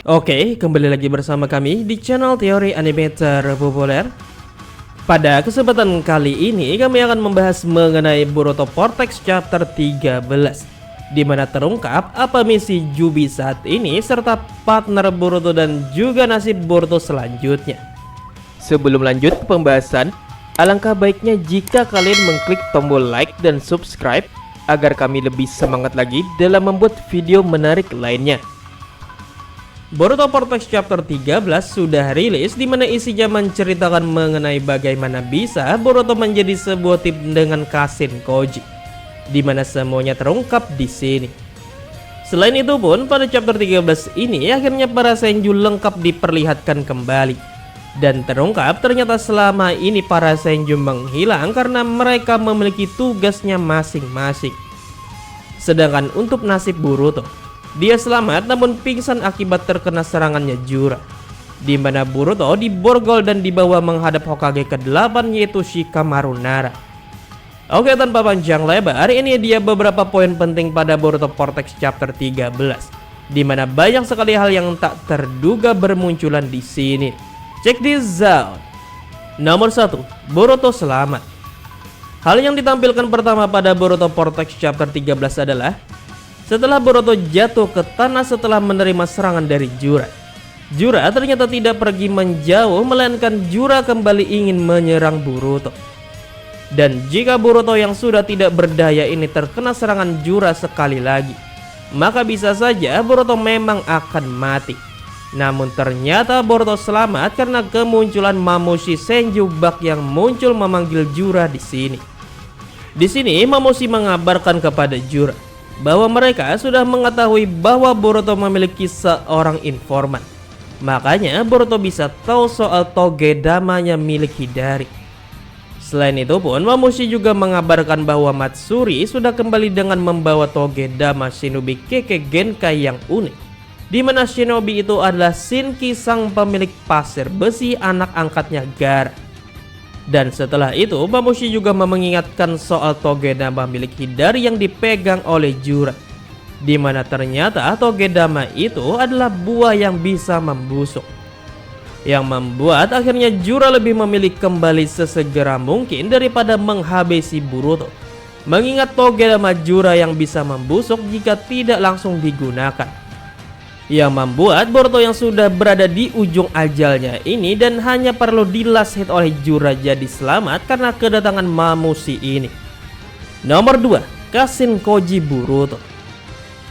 Oke, kembali lagi bersama kami di channel Teori Anime Terpopuler. Pada kesempatan kali ini kami akan membahas mengenai Boruto Vortex Chapter 13, di mana terungkap apa misi Jubi saat ini serta partner Boruto dan juga nasib Boruto selanjutnya. Sebelum lanjut ke pembahasan, alangkah baiknya jika kalian mengklik tombol like dan subscribe agar kami lebih semangat lagi dalam membuat video menarik lainnya. Boruto Vortex Chapter 13 sudah rilis, di mana isinya menceritakan mengenai bagaimana bisa Boruto menjadi sebuah tim dengan Kashin Koji, di mana semuanya terungkap di sini. Selain itu pun pada chapter 13 ini akhirnya para Senju lengkap diperlihatkan kembali, dan terungkap ternyata selama ini para Senju menghilang karena mereka memiliki tugasnya masing-masing. Sedangkan untuk nasib Boruto, dia selamat namun pingsan akibat terkena serangannya Jura, di mana Boruto diborgol dan dibawa menghadap Hokage ke-8 yaitu Shikamaru Nara. Oke, tanpa panjang lebar, ini dia beberapa poin penting pada Boruto Vortex Chapter 13, di mana banyak sekali hal yang tak terduga bermunculan di sini. Check this out. Nomor 1, Boruto selamat. Hal yang ditampilkan pertama pada Boruto Vortex Chapter 13 adalah setelah Boruto jatuh ke tanah setelah menerima serangan dari Jura, Jura ternyata tidak pergi menjauh, melainkan Jura kembali ingin menyerang Boruto. Dan jika Boruto yang sudah tidak berdaya ini terkena serangan Jura sekali lagi, maka bisa saja Boruto memang akan mati. Namun ternyata Boruto selamat karena kemunculan Mamushi Senju Bak yang muncul memanggil Jura di sini. Di sini Mamushi mengabarkan kepada Jura bahwa mereka sudah mengetahui bahwa Boruto memiliki seorang informan. Makanya Boruto bisa tahu soal Togedamanya milik Hidari. Selain itu pun Mamushi juga mengabarkan bahwa Matsuri sudah kembali dengan membawa Togedama Shinobi Kekkei Genkai yang unik, di mana Shinobi itu adalah Shinki, sang pemilik pasir besi anak angkatnya Gaara. Dan setelah itu Mamushi juga mengingatkan soal Togedama milik Hidari yang dipegang oleh Jura, di mana ternyata Togedama itu adalah buah yang bisa membusuk, yang membuat akhirnya Jura lebih memilih kembali sesegera mungkin daripada menghabisi Boruto, mengingat Togedama Jura yang bisa membusuk jika tidak langsung digunakan, yang membuat Boruto yang sudah berada di ujung ajalnya ini dan hanya perlu di last hit oleh Jura jadi selamat karena kedatangan Mamushi ini. Nomor 2, Kashin Koji Boruto.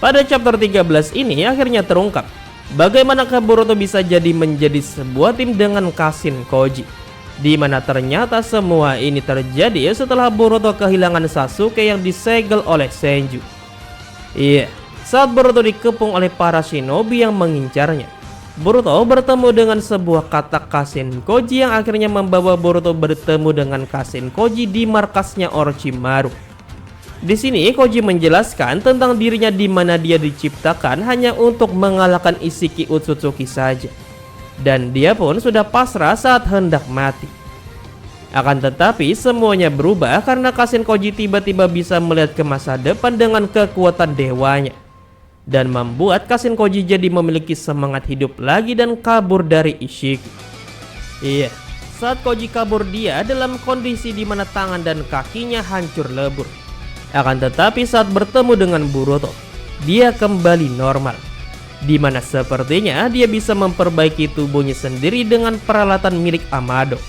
Pada chapter 13 ini akhirnya terungkap bagaimanakah Boruto bisa menjadi sebuah tim dengan Kashin Koji, di mana ternyata semua ini terjadi setelah Boruto kehilangan Sasuke yang disegel oleh Senju. Saat Boruto dikepung oleh para shinobi yang mengincarnya, Boruto bertemu dengan sebuah kata Kashin Koji yang akhirnya membawa Boruto bertemu dengan Kashin Koji di markasnya Orochimaru. Di sini Koji menjelaskan tentang dirinya, di mana dia diciptakan hanya untuk mengalahkan Ishiki Utsutsuki saja, dan dia pun sudah pasrah saat hendak mati. Akan tetapi semuanya berubah karena Kashin Koji tiba-tiba bisa melihat ke masa depan dengan kekuatan dewanya, dan membuat Kashin Koji jadi memiliki semangat hidup lagi dan kabur dari Ishiki. Saat Koji kabur dia dalam kondisi di mana tangan dan kakinya hancur lebur. Akan tetapi saat bertemu dengan Boruto, dia kembali normal, di mana sepertinya dia bisa memperbaiki tubuhnya sendiri dengan peralatan milik Amado.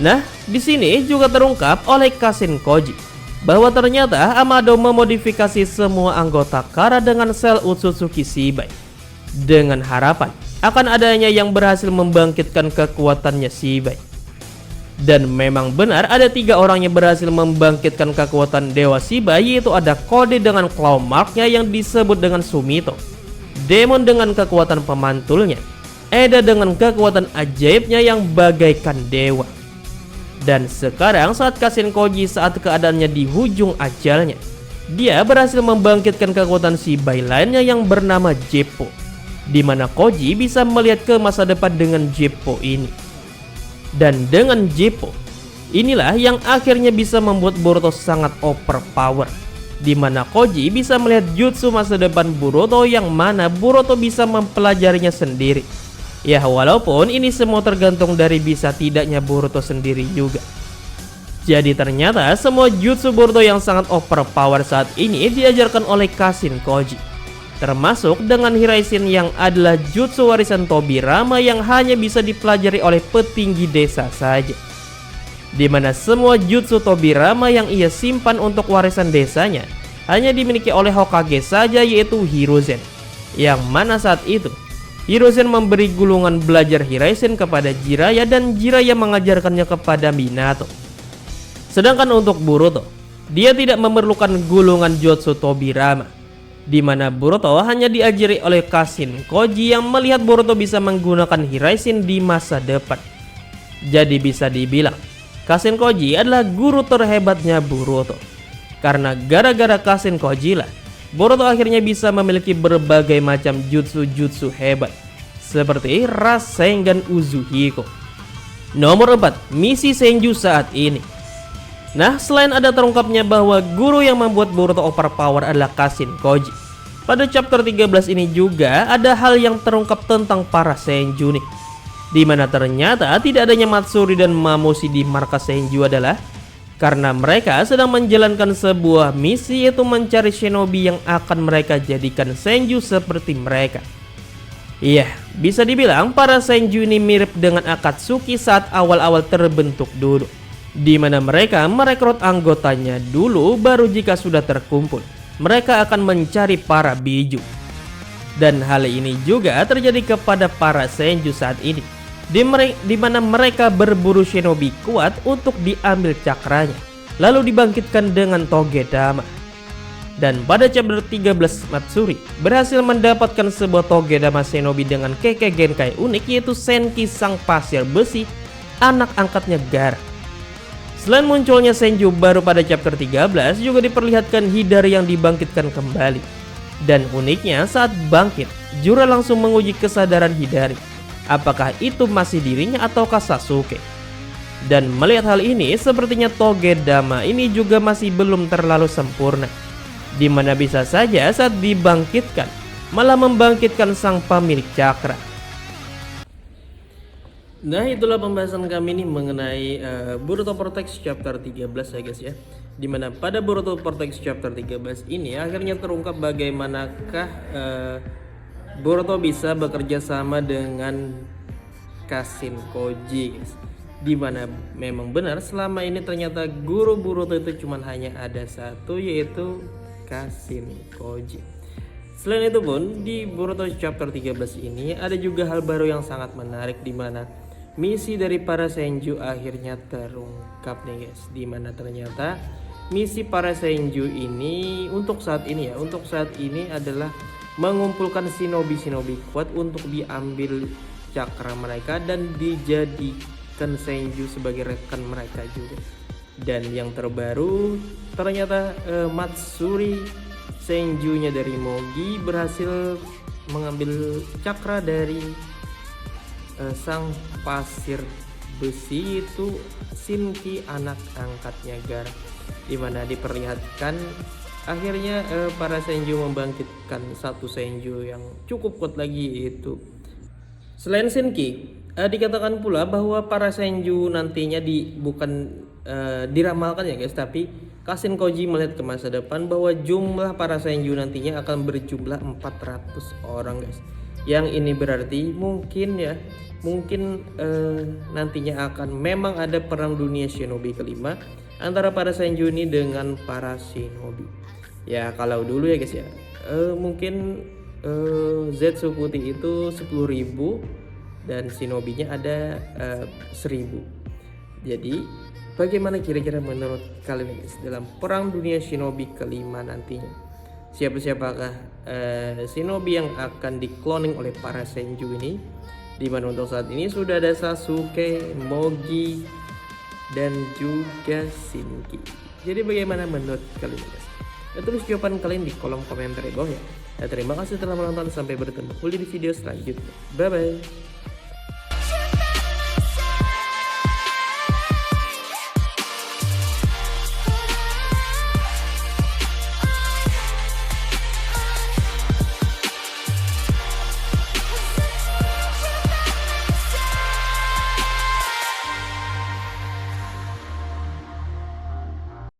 Nah, di sini juga terungkap oleh Kashin Koji bahwa ternyata Amado memodifikasi semua anggota Kara dengan sel Utsutsuki Shibai, dengan harapan akan adanya yang berhasil membangkitkan kekuatannya Shibai. Dan memang benar ada 3 orang yang berhasil membangkitkan kekuatan Dewa Shibai, yaitu ada Kode dengan claw marknya yang disebut dengan Sumito, Demon dengan kekuatan pemantulnya, Eda dengan kekuatan ajaibnya yang bagaikan dewa. Dan sekarang saat Kashin Koji saat keadaannya di hujung ajalnya, dia berhasil membangkitkan kekuatan Shibai lainnya yang bernama Jeppo, di mana Koji bisa melihat ke masa depan dengan Jeppo ini. Dan dengan Jeppo inilah yang akhirnya bisa membuat Boruto sangat overpower, di mana Koji bisa melihat jutsu masa depan Boruto yang mana Boruto bisa mempelajarinya sendiri. Ya, walaupun ini semua tergantung dari bisa tidaknya Boruto sendiri juga. Jadi ternyata semua jutsu Boruto yang sangat overpower saat ini diajarkan oleh Kashin Koji, termasuk dengan Hiraishin yang adalah jutsu warisan Tobirama yang hanya bisa dipelajari oleh petinggi desa saja, di mana semua jutsu Tobirama yang ia simpan untuk warisan desanya hanya dimiliki oleh Hokage saja, yaitu Hiruzen, yang mana saat itu Hiruzen memberi gulungan belajar Hiraishin kepada Jiraiya dan Jiraiya mengajarkannya kepada Minato. Sedangkan untuk Boruto, dia tidak memerlukan gulungan jutsu Tobirama, di mana Boruto hanya diajari oleh Kashin Koji yang melihat Boruto bisa menggunakan Hiraishin di masa depan. Jadi bisa dibilang Kashin Koji adalah guru terhebatnya Boruto. Karena gara-gara Kashin Koji lah Boruto akhirnya bisa memiliki berbagai macam jutsu-jutsu hebat seperti Rasengan Uzuhiko. Nomor 4, misi Senju saat ini. Nah, selain ada terungkapnya bahwa guru yang membuat Boruto overpower adalah Kashin Koji, pada chapter 13 ini juga ada hal yang terungkap tentang para Senju nih, di mana ternyata tidak adanya Matsuri dan Mamushi di markas Senju adalah karena mereka sedang menjalankan sebuah misi, yaitu mencari shinobi yang akan mereka jadikan Senju seperti mereka. Iya, bisa dibilang para Senju ini mirip dengan Akatsuki saat awal-awal terbentuk dulu, di mana mereka merekrut anggotanya dulu, baru jika sudah terkumpul mereka akan mencari para biju. Dan hal ini juga terjadi kepada para Senju saat ini, di mana mereka berburu shinobi kuat untuk diambil cakranya, lalu dibangkitkan dengan Togedama. Dan pada chapter 13 Matsuri berhasil mendapatkan sebuah Togedama shinobi dengan Kekkei Genkai unik, yaitu Senki sang pasir besi, anak angkatnya Gaara. Selain munculnya Senju baru pada chapter 13, juga diperlihatkan Hidari yang dibangkitkan kembali. Dan uniknya saat bangkit, Jura langsung menguji kesadaran Hidari, apakah itu masih dirinya ataukah Sasuke. Dan melihat hal ini, sepertinya Togedama ini juga masih belum terlalu sempurna, di mana bisa saja saat dibangkitkan malah membangkitkan sang pemilik cakra. Nah, itulah pembahasan kami nih mengenai Boruto Vortex chapter 13 ya guys ya. Dimana pada Boruto Vortex chapter 13 ini akhirnya terungkap bagaimanakah Boruto bisa bekerja sama dengan Kashin Koji, guys. Dimana memang benar selama ini ternyata guru Boruto itu cuma hanya ada satu, yaitu Kashin Koji. Selain itu pun di Boruto chapter 13 ini ada juga hal baru yang sangat menarik, dimana misi dari para Senju akhirnya terungkap nih guys. Dimana ternyata misi para Senju ini untuk saat ini adalah mengumpulkan shinobi-shinobi kuat untuk diambil cakra mereka dan dijadikan Senju sebagai rekan mereka juga. Dan yang terbaru ternyata Matsuri Senjunya dari Mogi berhasil mengambil cakra dari sang pasir besi, itu Shinki anak angkatnya Gaara, dimana diperlihatkan akhirnya para Senju membangkitkan satu Senju yang cukup kuat lagi, yaitu selain Shinki. Dikatakan pula bahwa para Senju nantinya bukan diramalkan ya guys, tapi Kashin Koji melihat ke masa depan bahwa jumlah para Senju nantinya akan berjumlah 400 orang guys. Yang ini berarti mungkin nantinya akan memang ada perang dunia shinobi kelima antara para Senju ini dengan para shinobi. Ya kalau dulu ya guys ya, mungkin Zetsu putih itu 10.000 dan shinobinya ada 1.000. Jadi bagaimana kira-kira menurut kalian guys dalam perang dunia shinobi kelima nantinya? Siapakah shinobi yang akan dikloning oleh para Senju ini? Dimana untuk saat ini sudah ada Sasuke, Mogi, dan juga Shinki. Jadi bagaimana menurut kalian guys? Tulis jawaban kalian di kolom komentar di bawah ya. Terima kasih telah menonton, sampai bertemu di video selanjutnya. Bye bye.